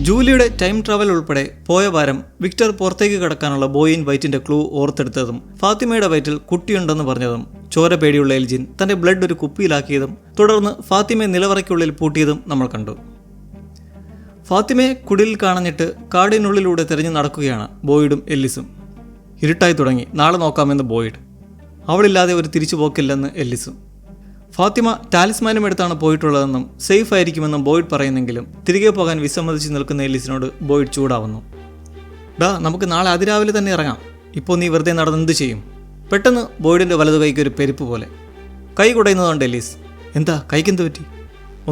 ജൂലിയുടെ time travel ഉൾപ്പെടെ പോയ വാരം വിക്ടർ പുറത്തേക്ക് കടക്കാനുള്ള ബോയിൻ വൈറ്റിന്റെ ക്ലൂ ഓർത്തെടുത്തതും ഫാത്തിമയുടെ വയറ്റിൽ കുട്ടിയുണ്ടെന്ന് പറഞ്ഞതും ചോര പേടിയുള്ള എൽജിൻ തന്റെ ബ്ലഡ് ഒരു കുപ്പിയിലാക്കിയതും തുടർന്ന് ഫാത്തിമയെ നിലവറയ്ക്കുള്ളിൽ പൂട്ടിയതും നമ്മൾ കണ്ടു. ഫാത്തിമയെ കുടിലിൽ കാണഞ്ഞിട്ട് കാടിനുള്ളിലൂടെ തിരഞ്ഞു നടക്കുകയാണ് ബോയിഡും എല്ലിസും. ഇരുട്ടായി തുടങ്ങി, നാളെ നോക്കാമെന്ന് ബോയിഡ്. അവളില്ലാതെ ഒരു തിരിച്ചുപോക്കില്ലെന്ന് എല്ലിസും. ഫാത്തിമ ടാലിസ്മാനും എടുത്താണ് പോയിട്ടുള്ളതെന്നും സേഫ് ആയിരിക്കുമെന്നും ബോയിഡ് പറയുന്നെങ്കിലും തിരികെ പോകാൻ വിസമ്മതിച്ച് നിൽക്കുന്ന എല്ലിസിനോട് ബോയിഡ് ചൂടാവുന്നു. നമുക്ക് നാളെ അതിരാവിലെ തന്നെ ഇറങ്ങാം, ഇപ്പോൾ നീ വെറുതെ നടന്ന് എന്ത് ചെയ്യും? പെട്ടെന്ന് ബോയിഡിൻ്റെ വലതു കൈക്ക് ഒരു പെരുപ്പ് പോലെ. കൈ കുടയുന്നതുകൊണ്ട് എല്ലിസ്, എന്താ കൈക്കെന്ത് പറ്റി?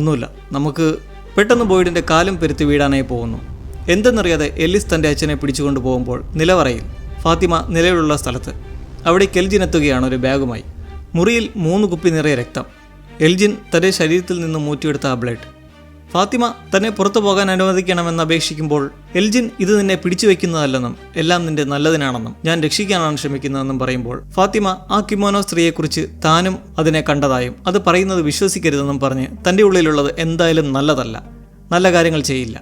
ഒന്നുമില്ല, നമുക്ക്. പെട്ടെന്ന് ബോയിഡിൻ്റെ കാലും പെരുത്ത് വീഴാനായി പോകുന്നു. എന്തെന്നറിയാതെ എല്ലിസ് തൻ്റെ അച്ഛനെ പിടിച്ചുകൊണ്ട് പോകുമ്പോൾ നിലവറയിൽ ഫാത്തിമ നിലവിലുള്ള സ്ഥലത്ത് അവിടേക്ക് എൽജിൻ എത്തുകയാണ് ഒരു ബാഗുമായി. മുറിയിൽ 3 കുപ്പി നിറയെ രക്തം. എൽജിൻ തൻ്റെ ശരീരത്തിൽ നിന്ന് മൂറ്റിയെടുത്ത ആ ബ്ലഡ്. ഫാത്തിമ തന്നെ പുറത്തു പോകാൻ അനുവദിക്കണമെന്ന് അപേക്ഷിക്കുമ്പോൾ എൽജിൻ ഇത് നിന്നെ പിടിച്ചു വയ്ക്കുന്നതല്ലെന്നും എല്ലാം നിന്റെ നല്ലതിനാണെന്നും ഞാൻ രക്ഷിക്കാനാണ് ശ്രമിക്കുന്നതെന്നും പറയുമ്പോൾ ഫാത്തിമ ആ കിമോനോ സ്ത്രീയെക്കുറിച്ച് താനും അതിനെ കണ്ടതായും അത് പറയുന്നത് വിശ്വസിക്കരുതെന്നും പറഞ്ഞ് തൻ്റെ ഉള്ളിലുള്ളത് എന്തായാലും നല്ലതല്ല, നല്ല കാര്യങ്ങൾ ചെയ്യില്ല,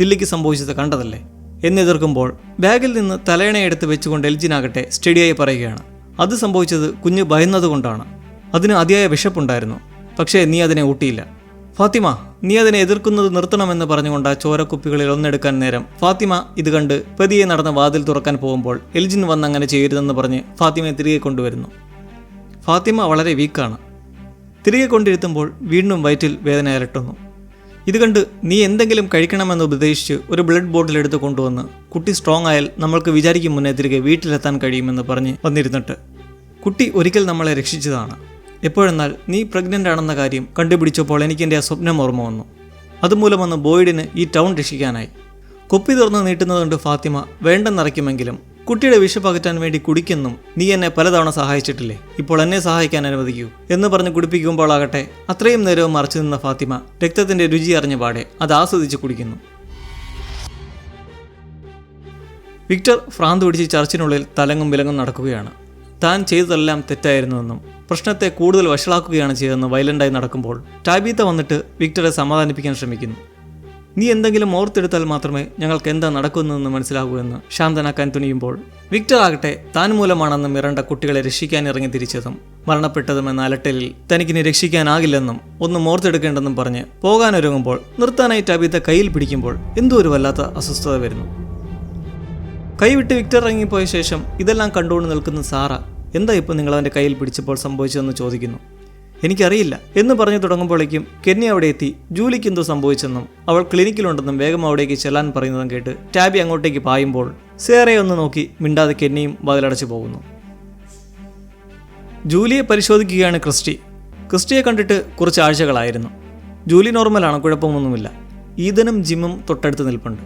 തില്ലിക്ക് സംഭവിച്ചത് കണ്ടതല്ലേ എന്നെതിർക്കുമ്പോൾ ബാഗിൽ നിന്ന് തലയണയെടുത്ത് വെച്ചുകൊണ്ട് എൽജിനാകട്ടെ സ്റ്റഡിയായി പറയുകയാണ്, അത് സംഭവിച്ചത് കുഞ്ഞ് ഭയന്നതുകൊണ്ടാണ്. അതിന് അതിയായ വിശപ്പുണ്ടായിരുന്നു, പക്ഷേ നീ അതിനെ ഊട്ടിയില്ല. ഫാത്തിമ, നീ അതിനെ എതിർക്കുന്നത് നിർത്തണമെന്ന് പറഞ്ഞുകൊണ്ട് ആ ചോരക്കുപ്പികളിൽ ഒന്നെടുക്കാൻ നേരം ഫാത്തിമ ഇത് കണ്ട് പതിയെ നടന്ന് വാതിൽ തുറക്കാൻ പോകുമ്പോൾ എൽജിൻ വന്നങ്ങനെ ചെയ്യരുതെന്ന് പറഞ്ഞ് ഫാത്തിമയെ തിരികെ കൊണ്ടുവരുന്നു. ഫാത്തിമ വളരെ വീക്കാണ്. തിരികെ കൊണ്ടിരുത്തുമ്പോൾ വീണ്ടും വയറ്റിൽ വേദന അലട്ടുന്നു. ഇത് കണ്ട് നീ എന്തെങ്കിലും കഴിക്കണമെന്ന് ഉപദേശിച്ച് ഒരു ബ്ലഡ് ബോട്ടിൽ എടുത്ത് കൊണ്ടുവന്ന് കുട്ടി സ്ട്രോങ് ആയാൽ നമ്മൾക്ക് വിചാരിക്കും മുന്നേ തിരികെ വീട്ടിലെത്താൻ കഴിയുമെന്ന് പറഞ്ഞ് വന്നിരുന്നിട്ട്, കുട്ടി ഒരിക്കൽ നമ്മളെ രക്ഷിച്ചതാണ്. എപ്പോഴെന്നാൽ നീ പ്രഗ്നൻ്റ് ആണെന്ന കാര്യം കണ്ടുപിടിച്ചപ്പോൾ എനിക്ക് എൻ്റെ ആ സ്വപ്നം ഓർമ്മ വന്നു. അതുമൂലമൊന്ന് ബോയിഡിന് ഈ ടൗൺ രക്ഷിക്കാനായി. കുപ്പി തുറന്ന് നീട്ടുന്നതുകൊണ്ട് ഫാത്തിമ വേണ്ടെന്നറയ്ക്കുമെങ്കിലും കുട്ടിയുടെ വിശപ്പകറ്റാൻ വേണ്ടി കുടിക്കെന്നും നീ എന്നെ പലതവണ സഹായിച്ചിട്ടില്ലേ, ഇപ്പോൾ എന്നെ സഹായിക്കാൻ അനുവദിക്കൂ എന്ന് പറഞ്ഞ് കുടിപ്പിക്കുമ്പോളാകട്ടെ അത്രയും നേരവും മറച്ചു നിന്ന ഫാത്തിമ രക്തത്തിൻ്റെ രുചി അറിഞ്ഞ പാടെ അത് ആസ്വദിച്ച് കുടിക്കുന്നു. വിക്ടർ ഭ്രാന്ത് പിടിച്ച് ചർച്ചിനുള്ളിൽ തലങ്ങും വിലങ്ങും നടക്കുകയാണ്. താൻ ചെയ്തതെല്ലാം തെറ്റായിരുന്നുവെന്നും പ്രശ്നത്തെ കൂടുതൽ വഷളാക്കുകയാണ് ചെയ്തതെന്ന് വയലൻ്റായി നടക്കുമ്പോൾ ടാബീത്ത വന്നിട്ട് വിക്ടറെ സമാധാനിപ്പിക്കാൻ ശ്രമിക്കുന്നു. നീ എന്തെങ്കിലും ഓർത്തെടുത്താൽ മാത്രമേ ഞങ്ങൾക്ക് എന്താ നടക്കുന്നതെന്ന് മനസ്സിലാകൂ എന്ന് ശാന്തനാക്കാൻ തുനിയുമ്പോൾ വിക്ടർ ആകട്ടെ താൻ മൂലമാണെന്ന് മിറണ്ട കുട്ടികളെ രക്ഷിക്കാൻ ഇറങ്ങി തിരിച്ചതും മരണപ്പെട്ടതുമെന്ന അലട്ടലിൽ തനിക്കിനി രക്ഷിക്കാനാകില്ലെന്നും ഒന്നും ഓർത്തെടുക്കേണ്ടെന്നും പറഞ്ഞ് പോകാനൊരുങ്ങുമ്പോൾ നിർത്താനായി ടാബീത്ത കയ്യിൽ പിടിക്കുമ്പോൾ എന്തോ ഒരു വല്ലാത്ത അസ്വസ്ഥത വരുന്നു. കൈവിട്ട് വിക്ടർ ഇറങ്ങിപ്പോയ ശേഷം ഇതെല്ലാം കണ്ടുകൊണ്ട് നിൽക്കുന്ന സാറ എന്താ ഇപ്പോൾ നിങ്ങൾ അവൻ്റെ കയ്യിൽ പിടിച്ചപ്പോൾ സംഭവിച്ചതെന്ന് ചോദിക്കുന്നു. എനിക്കറിയില്ല എന്ന് പറഞ്ഞു തുടങ്ങുമ്പോഴേക്കും കെന്നി അവിടെ എത്തി ജൂലിക്ക് എന്തോ സംഭവിച്ചെന്നും അവൾ ക്ലിനിക്കിലുണ്ടെന്നും വേഗം അവിടേക്ക് ചെല്ലാൻ പറയുന്നതും കേട്ട് ടാബി അങ്ങോട്ടേക്ക് പായുമ്പോൾ സേറയെ ഒന്ന് നോക്കി മിണ്ടാതെ കെന്നിയും വാതിലടച്ചു പോകുന്നു. ജൂലിയെ പരിശോധിക്കുകയാണ് ക്രിസ്റ്റിയെ കണ്ടിട്ട് കുറച്ച് ആഴ്ചകളായിരുന്നു. ജൂലി നോർമലാണ്, കുഴപ്പമൊന്നുമില്ല. ഈതനും ജിമ്മും തൊട്ടടുത്ത് നിൽപ്പുണ്ട്.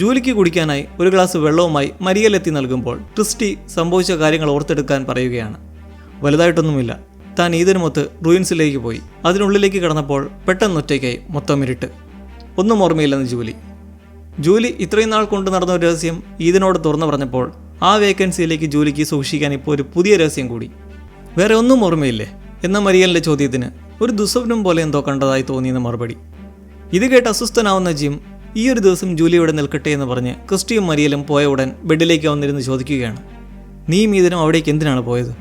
ജൂലിക്ക് കുടിക്കാനായി ഒരു ഗ്ലാസ് വെള്ളവുമായി മരിയലെത്തി നൽകുമ്പോൾ ക്രിസ്റ്റി സംഭവിച്ച കാര്യങ്ങൾ ഓർത്തെടുക്കാൻ പറയുകയാണ്. വലുതായിട്ടൊന്നുമില്ല. താൻ ഈതനുമൊത്ത് റൂയിൻസിലേക്ക് പോയി. അതിനുള്ളിലേക്ക് കിടന്നപ്പോൾ പെട്ടെന്നൊറ്റയ്ക്കായി, മൊത്തം ഇരുട്ട്, ഒന്നും ഓർമ്മയില്ലെന്ന് ജൂലി ഇത്രയും നാൾ കൊണ്ട് നടന്ന ഒരു രഹസ്യം ഈതനോട് തുറന്നു പറഞ്ഞപ്പോൾ ആ വേക്കൻസിയിലേക്ക് ജൂലിക്ക് സൂക്ഷിക്കാൻ ഇപ്പോൾ ഒരു പുതിയ രഹസ്യം കൂടി. വേറെ ഒന്നും ഓർമ്മയില്ലേ എന്ന മരിയലിൻ്റെ ചോദ്യത്തിന് ഒരു ദുസ്വപ്നം പോലെ എന്തോ കണ്ടതായി തോന്നിയെന്ന് മറുപടി. ഇത് കേട്ട് അസ്വസ്ഥനാവുന്ന ജിം ഈ ഒരു ദിവസം ജൂലി ഇവിടെ നിൽക്കട്ടെ എന്ന് പറഞ്ഞ് ക്രിസ്റ്റിയും മരിയലും പോയ ഉടൻ ബെഡിലേക്ക് വന്നിരുന്ന് ചോദിക്കുകയാണ്, നീയും ഈതനും അവിടേക്ക് എന്തിനാണ് പോയത്?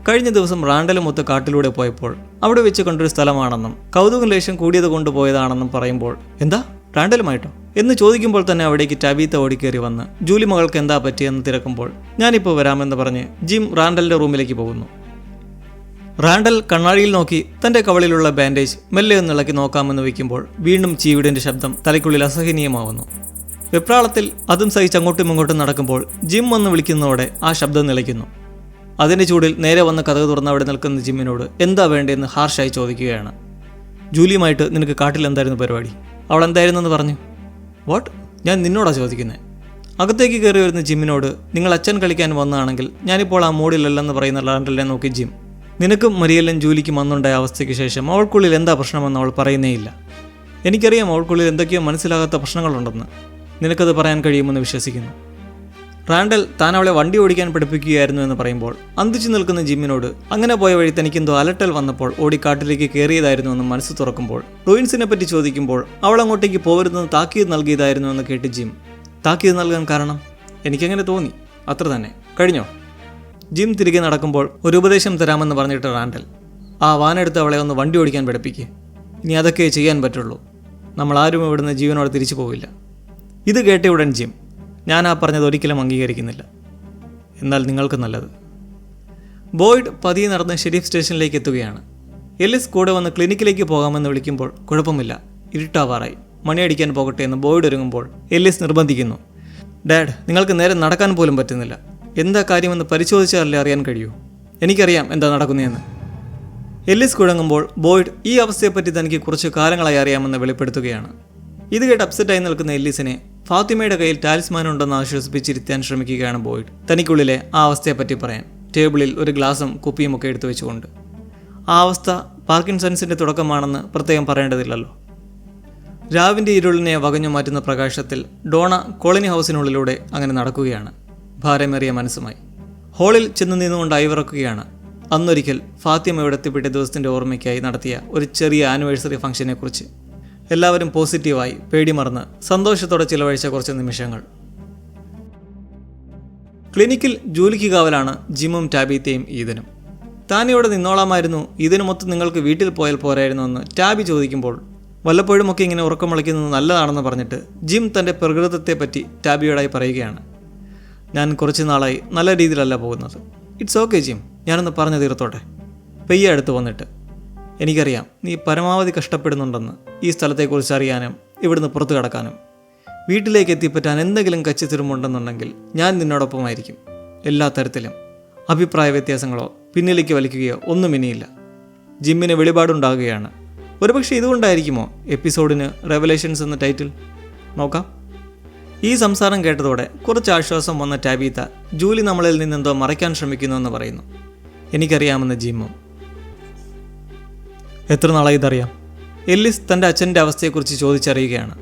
കഴിഞ്ഞ ദിവസം റാൻഡലുമൊത്ത് കാട്ടിലൂടെ പോയപ്പോൾ അവിടെ വെച്ച് കണ്ടൊരു സ്ഥലമാണെന്നും കൗതുകം ലേശം കൂടിയത് കൊണ്ടുപോയതാണെന്നും പറയുമ്പോൾ എന്താ റാൻഡലുമായിട്ടോ എന്ന് ചോദിക്കുമ്പോൾ തന്നെ അവിടേക്ക് ടാബീത്ത ഓടിക്കേറി വന്ന് ജൂലി മകൾക്ക് എന്താ പറ്റിയെന്ന് തിരക്കുമ്പോൾ ഞാനിപ്പോൾ വരാമെന്ന് പറഞ്ഞ് ജിം റാൻഡലിൻ്റെ റൂമിലേക്ക് പോകുന്നു. റാൻഡൽ കണ്ണാടിയിൽ നോക്കി തൻ്റെ കവളിലുള്ള ബാൻഡേജ് മെല്ലെ ഒന്നിളക്കി നോക്കാമെന്ന് വയ്ക്കുമ്പോൾ വീണ്ടും ചീവിടിൻ്റെ ശബ്ദം തലയ്ക്കുള്ളിൽ അസഹനീയമാവുന്നു. വെപ്രാളത്തിൽ അതും സഹിച്ച് അങ്ങോട്ടും ഇങ്ങോട്ടും നടക്കുമ്പോൾ ജിം വന്ന് വിളിക്കുന്നതോടെ ആ ശബ്ദം നിലയ്ക്കുന്നു. അതിൻ്റെ ചൂടിൽ നേരെ വന്ന് കഥക് തുറന്ന് അവിടെ നിൽക്കുന്ന ജിമ്മിനോട് എന്താ വേണ്ടതെന്ന് ഹാർഷായി ചോദിക്കുകയാണ്. ജൂലിയുമായിട്ട് നിനക്ക് കാട്ടിൽ എന്തായിരുന്നു പരിപാടി? അവൾ എന്തായിരുന്നെന്ന് പറഞ്ഞു. വാട്ട്? ഞാൻ നിന്നോടാ ചോദിക്കുന്നത്. അകത്തേക്ക് കയറി വരുന്ന ജിമ്മിനോട് നിങ്ങൾ അച്ഛൻ കളിക്കാൻ വന്നതാണെങ്കിൽ ഞാനിപ്പോൾ ആ മൂഡിലല്ലെന്ന് പറയുന്ന റാൻഡലിനെ നോക്കി ജിം, നിനക്കും മരിയലും ജൂലിക്കും വന്നുണ്ടായ അവസ്ഥയ്ക്ക് ശേഷം അവൾക്കുള്ളിൽ എന്താ പ്രശ്നമെന്ന് അവൾ പറയുന്നേയില്ല. എനിക്കറിയാം അവൾക്കുള്ളിൽ എന്തൊക്കെയോ മനസ്സിലാകാത്ത പ്രശ്നങ്ങളുണ്ടെന്ന്. നിനക്കത് പറയാൻ കഴിയുമെന്ന് വിശ്വസിക്കുന്നു. റാൻഡൽ താൻ അവളെ വണ്ടി ഓടിക്കാൻ പഠിപ്പിക്കുകയായിരുന്നു എന്ന് പറയുമ്പോൾ അന്തിച്ചു നിൽക്കുന്ന ജിമ്മിനോട് അങ്ങനെ പോയ വഴി തനിക്കെന്തോ അലട്ടൽ വന്നപ്പോൾ ഓടിക്കാട്ടിലേക്ക് കയറിയതായിരുന്നു എന്ന് മനസ്സ് തുറക്കുമ്പോൾ റൂയിൻസിനെ പറ്റി ചോദിക്കുമ്പോൾ അവൾ അങ്ങോട്ടേക്ക് പോകരുതെന്ന് താക്കീത് നൽകിയതായിരുന്നു എന്ന് കേട്ട് ജിം. താക്കീത് നൽകാൻ കാരണം? എനിക്കങ്ങനെ തോന്നി, അത്ര തന്നെ. കഴിഞ്ഞോ? ജിം തിരികെ നടക്കുമ്പോൾ ഒരു ഉപദേശം തരാമെന്ന് പറഞ്ഞിട്ട് റാൻഡൽ, ആ വാനെടുത്ത് അവളെ ഒന്ന് വണ്ടി ഓടിക്കാൻ പഠിപ്പിക്കുക. ഇനി അതൊക്കെ ചെയ്യാൻ പറ്റുള്ളൂ. നമ്മൾ ആരും ഇവിടുന്ന് ജീവനോടെ തിരിച്ചു പോവില്ല. ഇത് കേട്ട ഉടൻ ജിം, ഞാൻ ആ പറഞ്ഞത് ഒരിക്കലും അംഗീകരിക്കുന്നില്ല. എന്നാൽ നിങ്ങൾക്ക് നല്ലത്. ബോയ്ഡ് പതിയെ നടന്ന് ഷെരീഫ് സ്റ്റേഷനിലേക്ക് എത്തുകയാണ്. എല്ലിസ് കൂടെ വന്ന് ക്ലിനിക്കിലേക്ക് പോകാമെന്ന് വിളിക്കുമ്പോൾ കുഴപ്പമില്ല, ഇരുട്ടാവാറായി, മണിയടിക്കാൻ പോകട്ടെ എന്ന് ബോയ്ഡ് ഒരുങ്ങുമ്പോൾ എല്ലിസ് നിർബന്ധിക്കുന്നു. ഡാഡ്, നിങ്ങൾക്ക് നേരെ നടക്കാൻ പോലും പറ്റുന്നില്ല. എന്താ കാര്യമെന്ന് പരിശോധിച്ചാലല്ലേ അറിയാൻ കഴിയൂ. എനിക്കറിയാം എന്താ നടക്കുന്നതെന്ന്. എല്ലിസ് കുഴങ്ങുമ്പോൾ ബോയ്ഡ് ഈ അവസ്ഥയെപ്പറ്റി തനിക്ക് കുറച്ച് കാലങ്ങളായി അറിയാമെന്ന് വെളിപ്പെടുത്തുകയാണ്. ഇത് കേട്ട് അപ്സെറ്റായി നിൽക്കുന്ന എല്ലിസിനെ ഫാത്തിമയുടെ കയ്യിൽ ടാലിസ്മാൻ ഉണ്ടെന്ന് ആശ്വസിപ്പിച്ചിരുത്താൻ ശ്രമിക്കുകയാണ് ബോയ്ഡ്. തനിക്കുള്ളിലെ ആ അവസ്ഥയെപ്പറ്റി പറയാൻ ടേബിളിൽ ഒരു ഗ്ലാസും കുപ്പിയും ഒക്കെ എടുത്തു വെച്ചുകൊണ്ട്. ആ അവസ്ഥ പാർക്കിൻസൺസിൻ്റെ തുടക്കമാണെന്ന് പ്രത്യേകം പറയേണ്ടതില്ലല്ലോ. രാവിൻ്റെ ഇരുളിനെ വകഞ്ഞു മാറ്റുന്ന പ്രകാശത്തിൽ ഡോണ കോളനി ഹൗസിനുള്ളിലൂടെ അങ്ങനെ നടക്കുകയാണ്, ഭാരമേറിയ മനസ്സുമായി. ഹാളിൽ ചെന്ന് നിന്നുകൊണ്ട് അയവിറക്കുകയാണ് അന്നൊരിക്കൽ ഫാത്തിമയുടെ എത്തിപ്പെട്ട ദിവസത്തിൻ്റെ ഓർമ്മയ്ക്കായി നടത്തിയ ഒരു ചെറിയ ആനിവേഴ്സറി ഫംഗ്ഷനെക്കുറിച്ച്. എല്ലാവരും പോസിറ്റീവായി പേടിമറന്ന് സന്തോഷത്തോടെ ചിലവഴിച്ച കുറച്ച് നിമിഷങ്ങൾ. ക്ലിനിക്കിൽ ജോലിക്ക് കാവലാണ് ജിമ്മും ടാബിത്തയും ഈദനും. താനിവിടെ നിന്നോളാമായിരുന്നു, ഈദനുമൊത്ത് നിങ്ങൾക്ക് വീട്ടിൽ പോയാൽ പോരായിരുന്നു എന്ന് ടാബി ചോദിക്കുമ്പോൾ വല്ലപ്പോഴുമൊക്കെ ഇങ്ങനെ ഉറക്കം വിളിക്കുന്നത് നല്ലതാണെന്ന് പറഞ്ഞിട്ട് ജിം തൻ്റെ പ്രകൃതത്തെപ്പറ്റി ടാബിയോടായി പറയുകയാണ്. ഞാൻ കുറച്ച് നാളായി നല്ല രീതിയിലല്ല പോകുന്നത്. ഇറ്റ്സ് ഓക്കെ ജിം, ഞാനൊന്ന് പറഞ്ഞു തീർത്തോട്ടെ. പെയ്യെ അടുത്ത് വന്നിട്ട്, എനിക്കറിയാം നീ പരമാവധി കഷ്ടപ്പെടുന്നുണ്ടെന്ന്. ഈ സ്ഥലത്തെക്കുറിച്ച് അറിയാനും ഇവിടുന്ന് പുറത്തു കടക്കാനും വീട്ടിലേക്ക് എത്തിപ്പറ്റാൻ എന്തെങ്കിലും കച്ചിത്തിരുമുണ്ടെന്നുണ്ടെങ്കിൽ ഞാൻ നിന്നോടൊപ്പമായിരിക്കും. എല്ലാ തരത്തിലും. അഭിപ്രായ വ്യത്യാസങ്ങളോ പിന്നിലേക്ക് വലിക്കുകയോ ഒന്നും ഇനിയില്ല. ജിമ്മിന് വെളിപാടുണ്ടാകുകയാണ്. ഒരുപക്ഷെ ഇതുകൊണ്ടായിരിക്കുമോ എപ്പിസോഡിന് റെവലേഷൻസ് എന്ന ടൈറ്റിൽ? നോക്കാം. ഈ സംസാരം കേട്ടതോടെ കുറച്ച് ആശ്വാസം വന്ന ടാബീത്ത ജൂലി നമ്മളിൽ നിന്നെന്തോ മറയ്ക്കാൻ ശ്രമിക്കുന്നുവെന്ന് പറയുന്നു. എനിക്കറിയാമെന്ന് ജിമ്മും. എത്ര നാളായി ഇതറിയാം? എല്ലിസ് തൻ്റെ അച്ഛൻ്റെ അവസ്ഥയെക്കുറിച്ച് ചോദിച്ചറിയുകയാണ്.